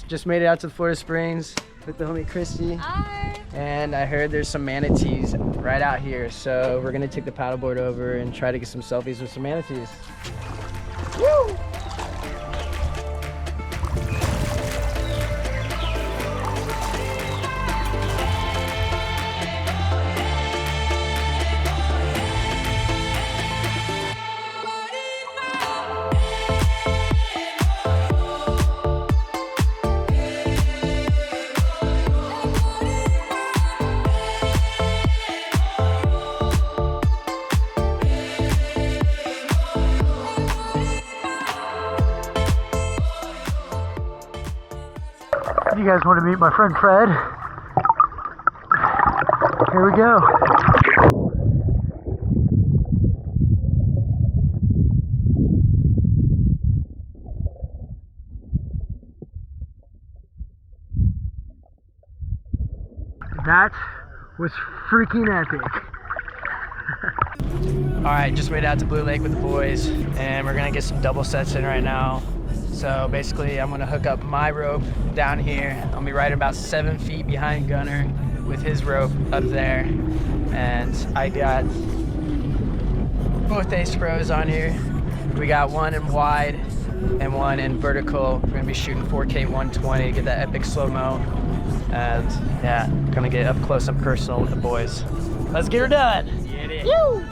just made it out to the Florida Springs with the homie Christy. Hi. And I heard there's some manatees right out here, so we're gonna take the paddleboard over and try to get some selfies with some manatees. Woo! You guys want to meet my friend Fred? Here we go. That was freaking epic. All right, just made it out to Blue Lake with the boys, and we're gonna get some double sets in right now. So basically, I'm gonna hook up my rope down here. I'll be right about 7 feet behind Gunner with his rope up there. And I got both Ace Pros on here. We got one in wide and one in vertical. We're gonna be shooting 4K 120 to get that epic slow-mo. And yeah, gonna get up close and personal with the boys. Let's get her done. Get it. Woo!